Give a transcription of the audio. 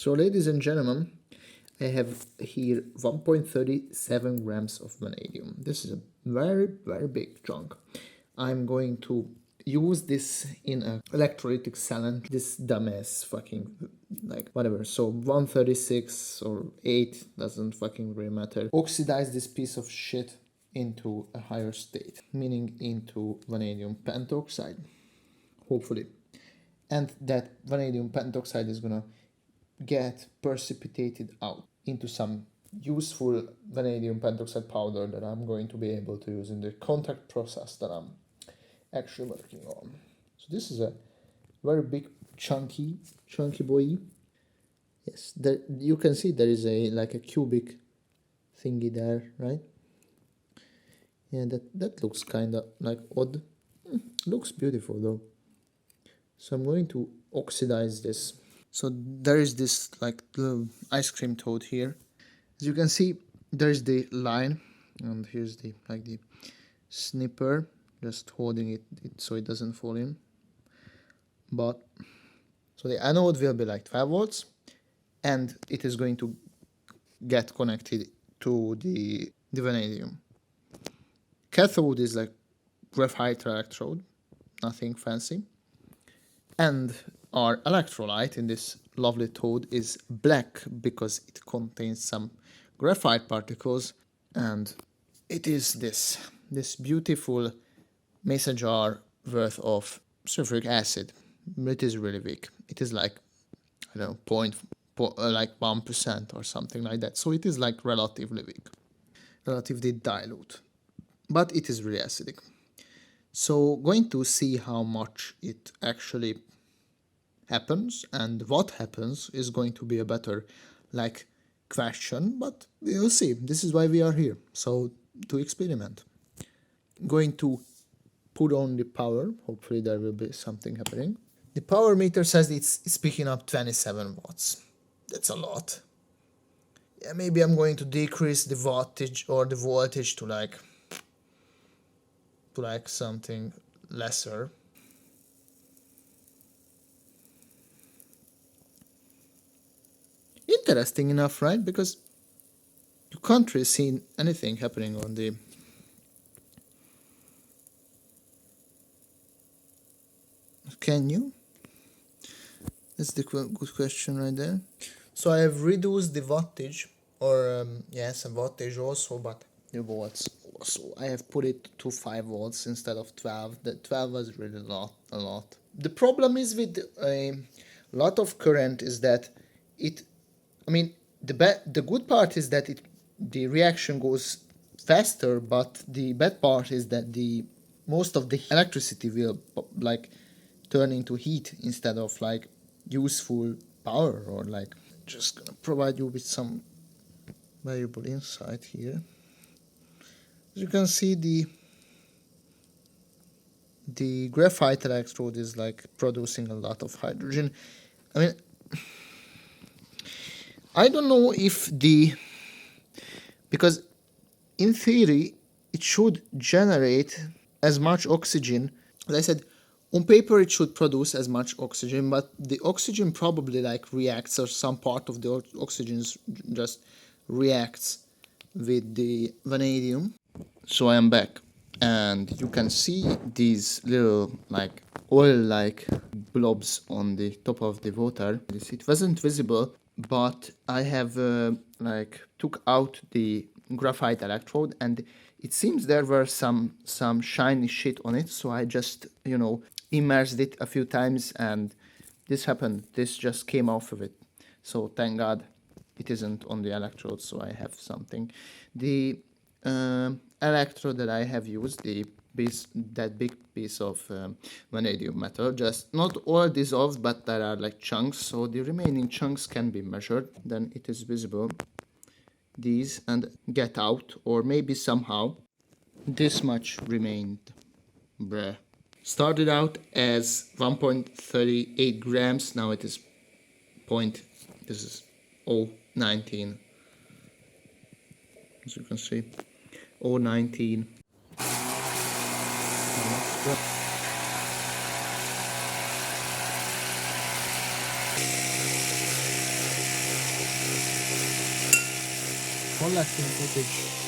So ladies and gentlemen, I have here 1.37 grams of vanadium. This is a very, very big chunk. I'm going to use this in an electrolytic cell. This dumbass fucking, like, whatever. So 136 or 8, doesn't fucking really matter. Oxidize this piece of shit into a higher state, meaning into vanadium pentoxide, hopefully. And that vanadium pentoxide is gonna get precipitated out into some useful vanadium pentoxide powder that I'm going to be able to use in the contact process that I'm actually working on. So this is a very big chunky boy. Yes, there you can see there is a like a cubic thingy there, right? Yeah, that looks kind of like odd. Looks beautiful though. So I'm going to oxidize this. So there is this like little ice cream toad here. As you can see, there's the line, and here's the like the snipper, just holding it so it doesn't fall in. But so the anode will be like 12 volts, and it is going to get connected to the vanadium. Cathode is like graphite electrode, nothing fancy. And our electrolyte in this lovely toad is black because it contains some graphite particles, and it is this beautiful mason jar worth of sulfuric acid. It is really weak. It is like, I don't know, like 1% or something like that. So it is like relatively weak, relatively dilute, but it is really acidic. So going to see how much it actually happens, and what happens is going to be a better like question, but we'll see. This is why we are here, so to experiment. Going to put on the power. Hopefully there will be something happening. The power meter says it's picking up 27 watts. That's a lot. Yeah, maybe I'm going to decrease the wattage or the voltage to like something lesser. Interesting enough, right? Because you can't really see anything happening on the... Can you? That's the good question right there. So I have reduced the wattage, or yes, a wattage also, but the volts also. I have put it to 5 volts instead of 12. The 12 was really a lot. The problem is with a lot of current is that it, I mean, the good part is that the reaction goes faster, but the bad part is that most of the electricity will like turn into heat instead of like useful power, or like just gonna provide you with some valuable insight here. As you can see, the graphite electrode is like producing a lot of hydrogen. I mean, I don't know if because in theory it should generate as much oxygen. As I said, on paper it should produce as much oxygen, but the oxygen probably like reacts, or some part of the oxygen just reacts with the vanadium. So I am back, and you can see these little like oil-like blobs on the top of the water. It wasn't visible, but I have like took out the graphite electrode, and it seems there were some shiny shit on it, so I just, you know, immersed it a few times, and this happened. This just came off of it. So thank God it isn't on the electrode, so I have something. The electrode that I have used, that big piece of vanadium metal, just not all dissolved, but there are like chunks, so the remaining chunks can be measured, then it is visible, these, and get out, or maybe somehow this much remained. Bruh. Started out as 1.38 grams, now it is this is 0.19, as you can see, 0.19. collecting footage